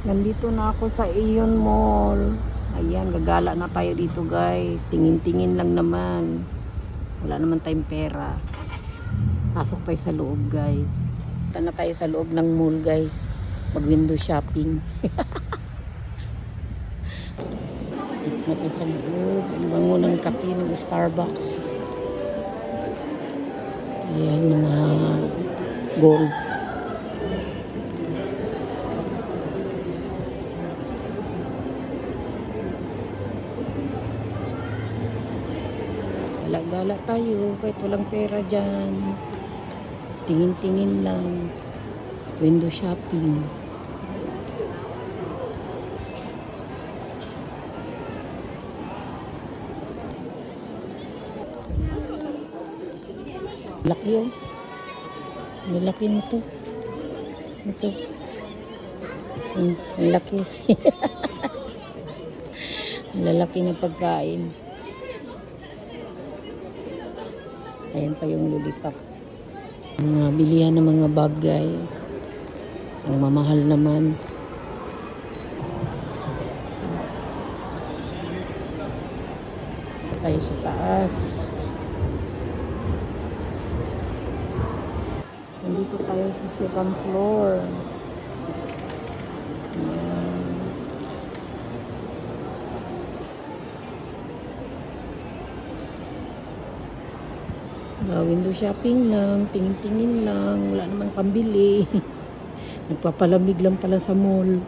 Nandito na ako sa Aeon Mall. Ayan, gagala na tayo dito guys. Tingin-tingin lang naman. Wala naman tayong pera. Pasok tayo sa loob guys. Punta na tayo sa loob ng mall guys. Mag window shopping. Dito na tayo sa loob. Ang bango ng kape ng Starbucks. Ayan, mga gold. Gala tayo kahit walang pera dyan. Tingin-tingin lang. Window shopping. Laki yun. Malaki nito. Ito. Ang laki. Ang lalaki na pagkain. Ayan pa yung lollipop. Mga bilihan ng mga bag guys. Ang mamahal naman. Tayo sa taas. Nandito tayo sa second floor. Ayan. Window shopping lang, tingin-tingin lang, wala namang pambili. Nagpapalamig lang pala sa mall.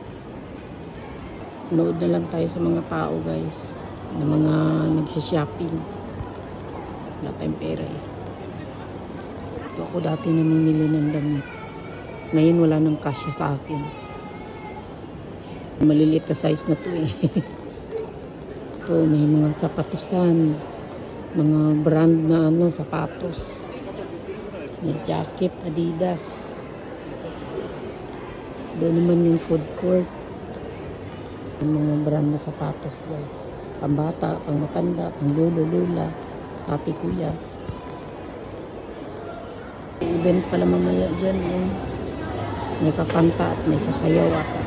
Nood na lang tayo sa mga tao guys, na mga nagsishopping. Wala tayong pera eh. Ito ako dati namimili ng damit. Ngayon wala nang kasya sa akin. Maliliit na size na to eh. Ito may mga sapatusan. Mga brand na sapatos. May jacket, Adidas. Doon naman yung food court. Yung mga brand na sapatos guys. Pambata, pang matanda, pang lolo, lula, tati, kuya. Event pala mamaya dyan eh. May kakanta at may sasayaw at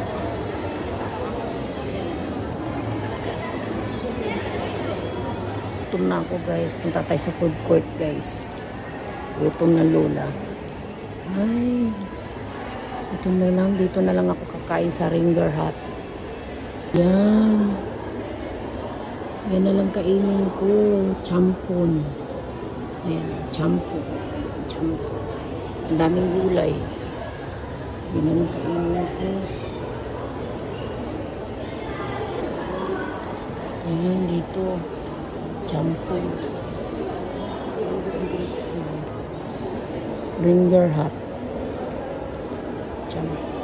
gutom na ako guys. Punta tayo sa food court guys. Gutom na lola. Ay. Dito na lang ako kakain sa Ringer Hut. Yan. Yan na lang kainin ko. Champon. Ayan. Champon. Ang daming gulay. Yan na lang kainin ko. Ayan dito. Champon. Ringer Hut. Champon.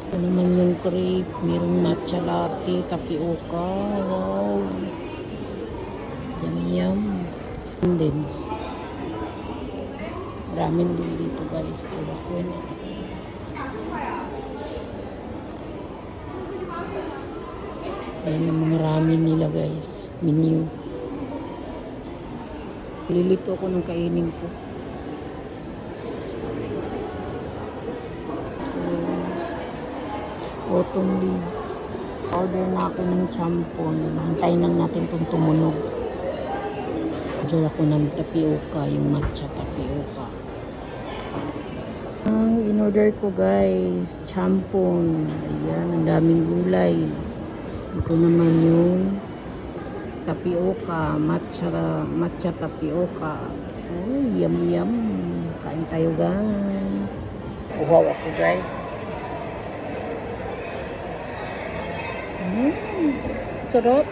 Ito naman yung crepe. Mayroong matcha latte, tapioca. Wow. Yum. Din. Ramen din dito guys. Diba ko yun. Ayan ang mga ramen nila guys. Menu. Lilito ako ng kainin ko. So, autumn leaves. Order na ako ng champon. Hantayin lang natin itong tumunog. Order ako ng tapioca. Yung matcha tapioca. Ang in-order ko guys. Champon. Ayan. Ang daming gulay. Ito naman yung tapioca, matcha tapioca. Oh, yum. Kain tayo guys. Uhaw ako guys. Sarap.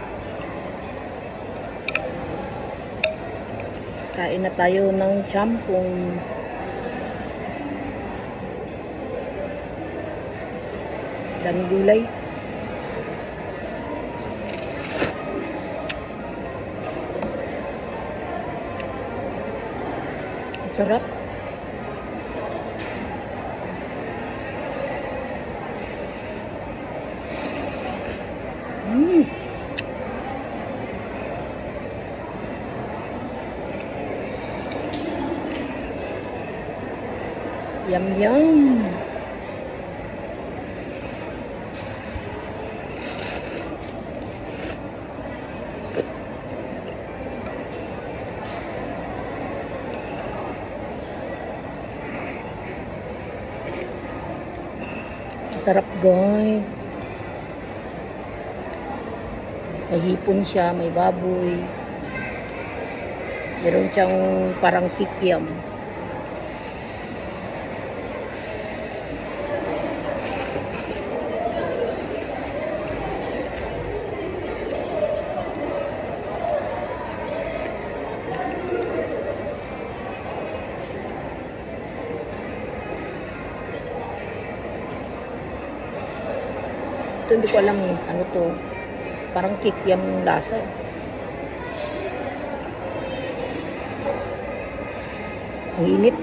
Kain na tayo ng champong. Daming gulay. Sarap. Yum, yum. Sarap guys. May hipon siya, may baboy. Meron siyang parang kikiam. Ito hindi ko alam eh. Ano to? Parang kikiam yung lasa. Ang init.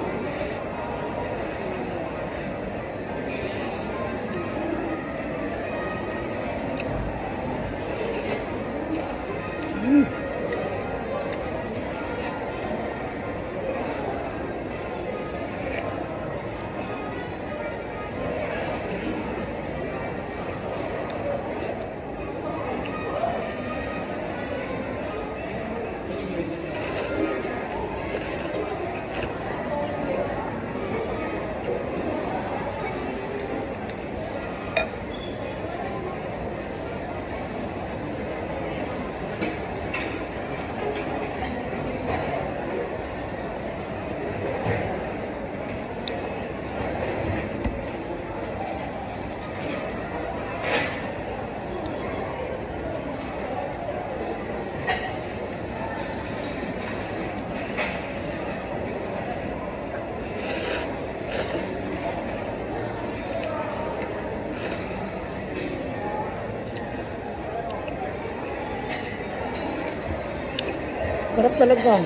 Sarap talaga.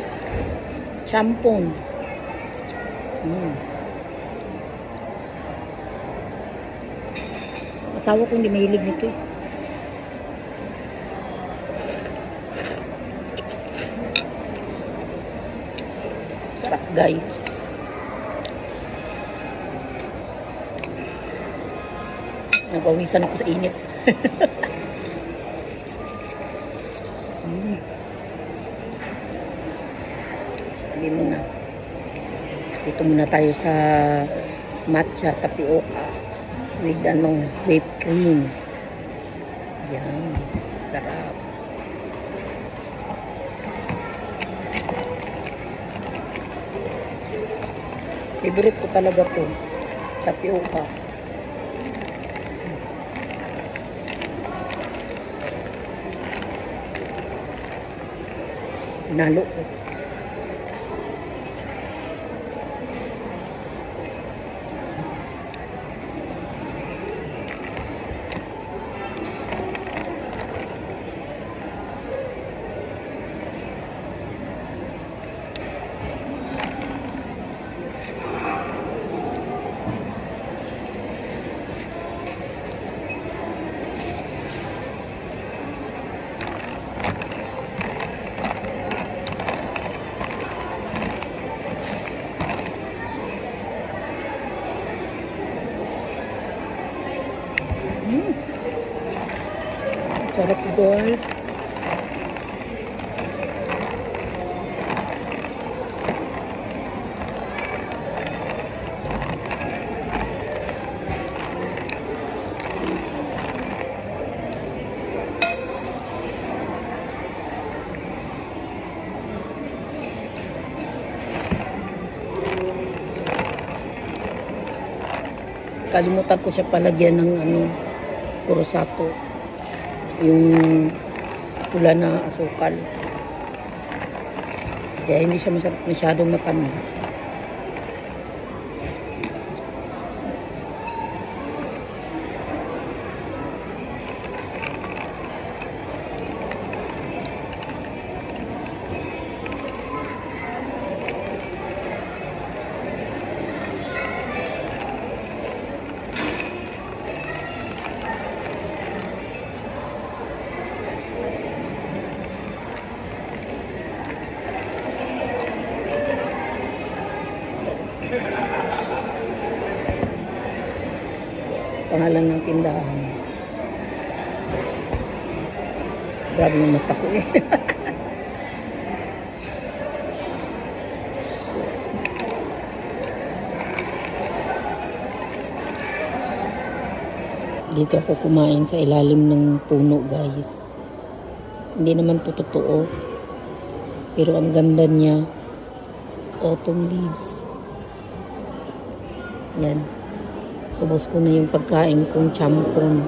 Champon. Asawa ko hindi mahilig nito eh. Sarap guys. Napawisan ako sa init. Muna. Dito muna tayo sa matcha tapioca with whipped cream. Yan. Sarap. Favorite ko talaga to. Tapioca. Nalo ko. Sarap guys. Kalimutan ko siya palagyan ng kurosato. Yung pula na asukal. Kaya hindi siya masyadong matamis. pangalan ng tindahan. Grabe yung mata ko eh. Dito ako kumain sa ilalim ng puno, guys. Hindi naman to totoo. Pero ang ganda niya. Autumn leaves. Yan. Ubos ko na yung pagkain kong champon.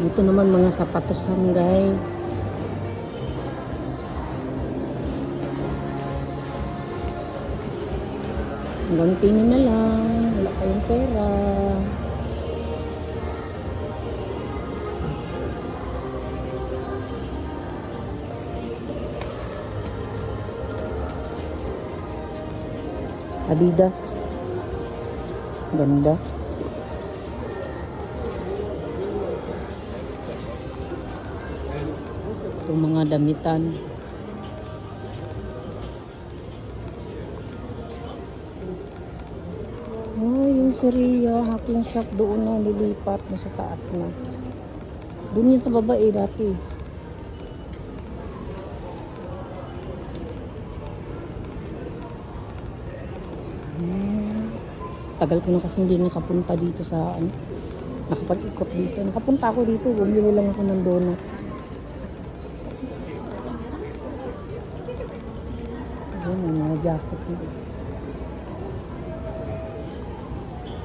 Ito naman mga sapatosan, guys. Hanggang tingin na lang. Wala kayong pera. Adidas. Ganda. Itong mga damitan. Oh, yung Seria, aking shop doon na nilipat na sa taas na. Doon yan sa baba eh dati. Tagal ko na kasi hindi nakapunta dito sa ano. Nakapag-ikot dito. Nakapunta ako dito, bumili lang ako ng donut. Ayan, may mga jacket dito.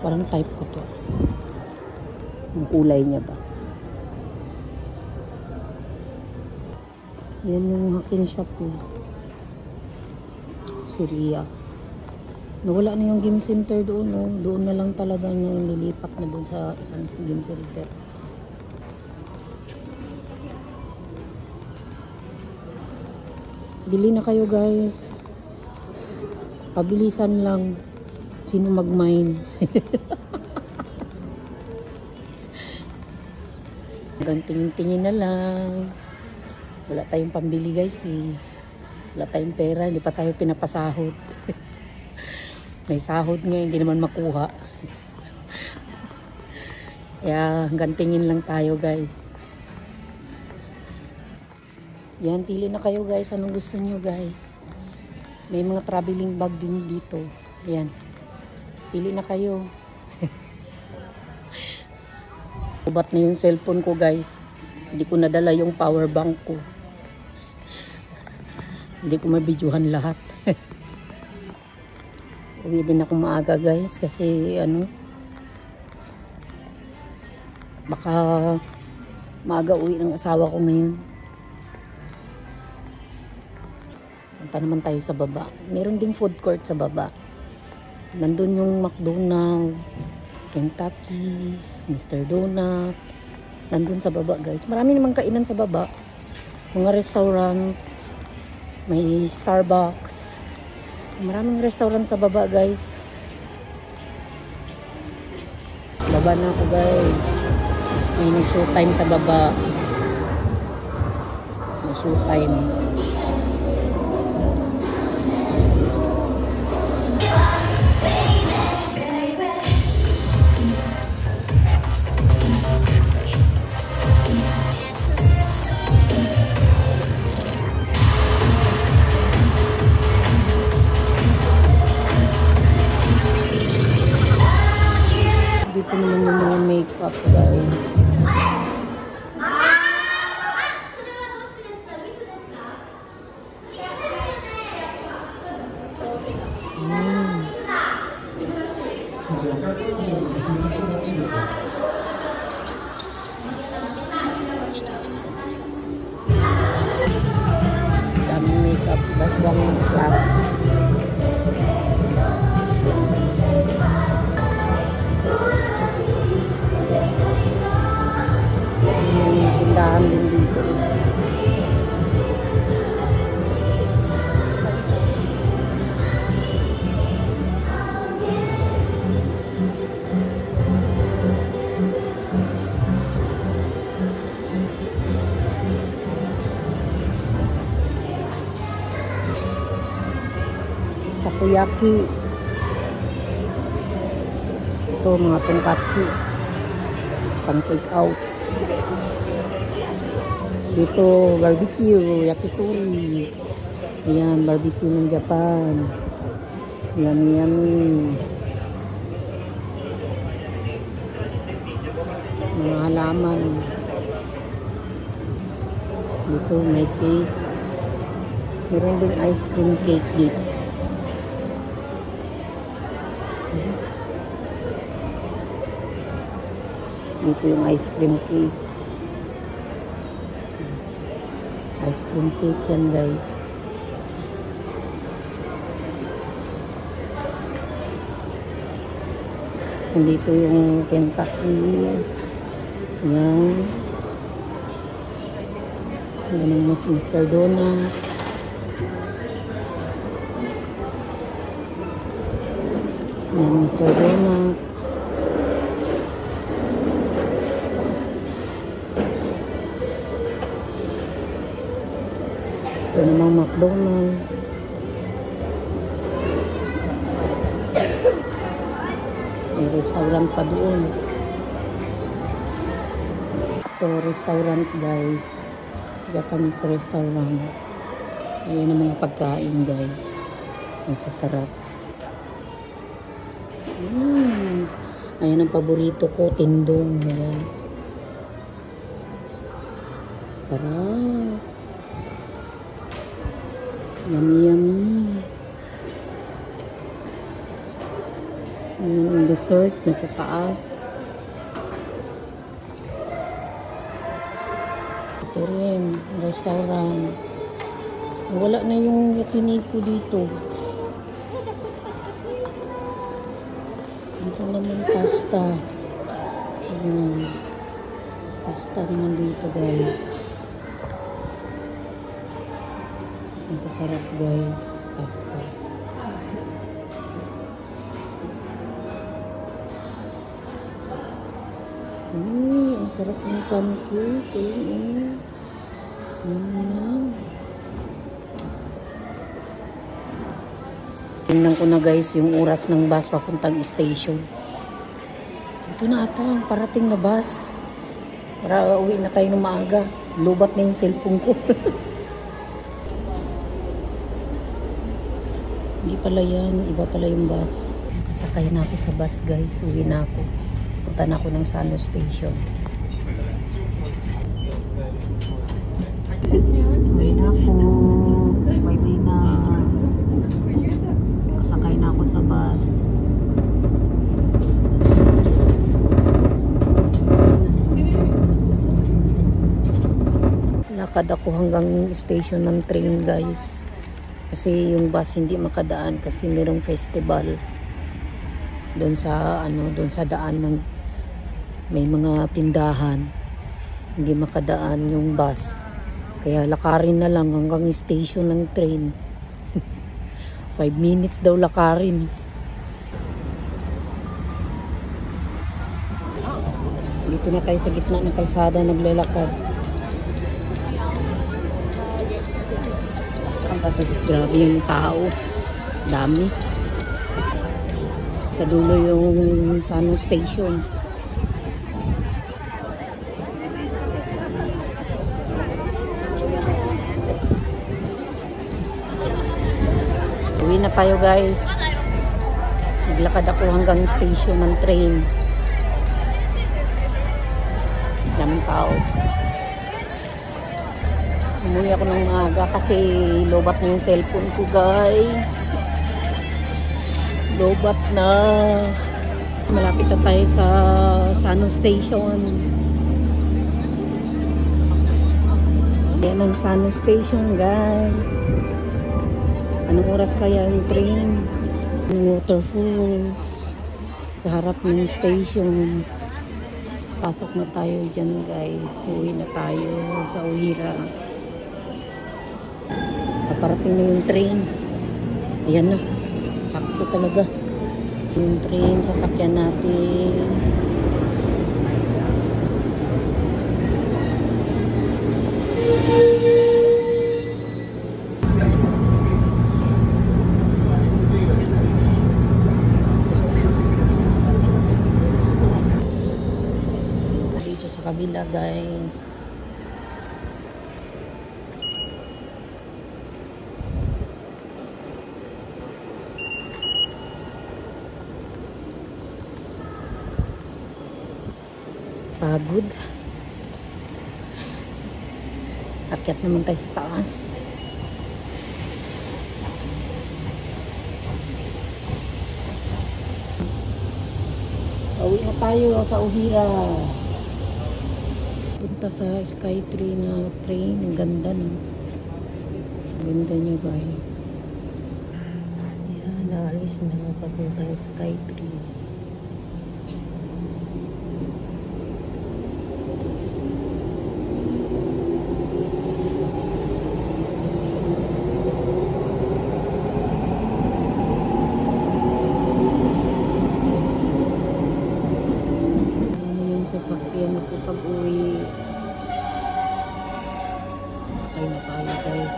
Parang type ko to. Ang kulay niya ba? Yan yung aking shop eh. Seria. Nawala na yung game center doon. No? Doon na lang talaga nililipat na doon sa isang game center. Bili na kayo, guys. Pabilisan lang. Sino mag-mine? Hanggang tingin-tingin na lang. Wala tayong pambili, guys eh. Wala tayong pera. Hindi pa tayo pinapasahod. May sahod nga, hindi naman makuha. Kaya hanggang tingin lang tayo, guys. Yan, pili na kayo, guys. Anong gusto nyo, guys? May mga traveling bag din dito. Yan. Pili na kayo. Ubat na yung cellphone ko, guys. Hindi ko nadala yung power bank ko. Hindi ko mabidyohan lahat. Uwi din ako maaga, guys, kasi ano, baka maaga uwi ng asawa ko ngayon. Punta naman tayo sa baba. Meron ding food court sa baba. Nandun yung McDonald's, Kentucky, Mr. Donut. Nandun sa baba, guys. Marami namang kainan sa baba. Mga restaurant, may Starbucks. Maraming restaurant sa baba, guys. Baba na ako, guys. May nag-showtime sa baba. May showtime. Dito naman yung mga makeup, guys. Daming makeup. Baswang class. Tindahan din dito. teriyaki. Ito, mga tonkatsu. Pang take out. Dito, barbecue, yakitori. Ayan, barbecue ng Japan. Yummy, yummy. Mga halaman. Dito, may cake. Meron din ice cream cake dito. Dito yung ice cream cake. Ice cream cake yan, guys. Nandito yung Kentucky. Yan. Yan ang Mr. Donut. Yan, Mr. Donut. Ito namang McDonald's. May restaurant pa doon. Ito, restaurant, guys. Japanese restaurant. Ayan ang mga pagkain, guys. Ang sasarap. Ayan ang paborito ko, tindong. Ayan. Sarap. Yummy, yummy. Yung dessert nasa taas. Ito rin, restaurant. Wala na yung yakiniku dito. Dito naman pasta. Ayan. Pasta naman dito, guys. Ang sasarap, guys. Pasta. Ang sarap ng pancake. Yan. Tingnan ko na, guys, yung oras ng bus papuntang station. Ito na ata ang parating na bus. Para uwi na tayo ng maaga. Lubat na yung cellphone ko. Hindi pala yan. Iba pala yung bus. Nakasakay na ako sa bus, guys. Uwi na ako. Punta na ako ng Sano Station. Uwi na ako. Bye-bye na. Nakasakay na ako sa bus. Lakad ako hanggang station ng train, guys. Kasi yung bus hindi makadaan kasi merong festival doon sa doon sa daan ng may mga tindahan. Hindi makadaan yung bus. Kaya lakarin na lang hanggang station ng train. 5 minutes daw lakarin. Dito na tayo sa gitna ng kalsada naglalakad. Kasi grabe yung tao. Dami. Sa dulo yung Sano Station. Uwi na tayo, guys. Naglakad ako hanggang station ng train. Daming tao. Umuwi ako ng maaga kasi lobat na yung cellphone ko, guys. Lobat na. Malapit na tayo sa Sano Station. Yan ang Sano Station, guys. Anong oras kaya yung train? Yung waterfalls. Sa harap ng station. Pasok na tayo dyan, guys. Uwi na tayo sa Uwira. Paparating na yung train. Ayan na. Sakto talaga. Yung train, sasakyan natin. kabila guys. Pagod. Akyat naman tayo sa taas. Pauwi na tayo sa Ojira. Punta sa Skytree na train. Ang ganda, no? Ang ganda niya guys. Yan, naalis na papuntang Skytree. Sasakyan ko pag uwi. Sakay na tayo guys.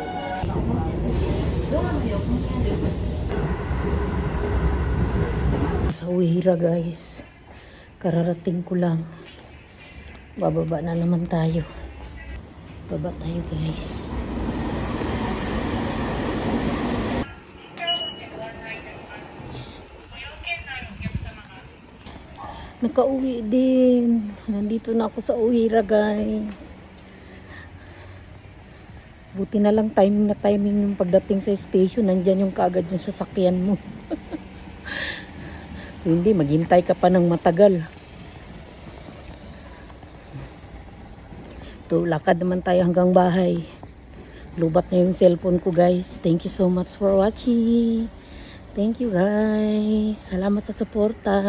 Sa Ojira guys. Kararating ko lang. Bababa na naman tayo. Baba tayo guys. Nakauwi din. Nandito na ako sa Ojira guys. Buti na lang timing yung pagdating sa station. Nandyan yung kaagad yung sasakyan mo. Kung hindi, maghintay ka pa ng matagal. Ito, lakad naman tayo hanggang bahay. Lubat na yung cellphone ko guys. Thank you so much for watching. Thank you guys. Salamat sa suporta.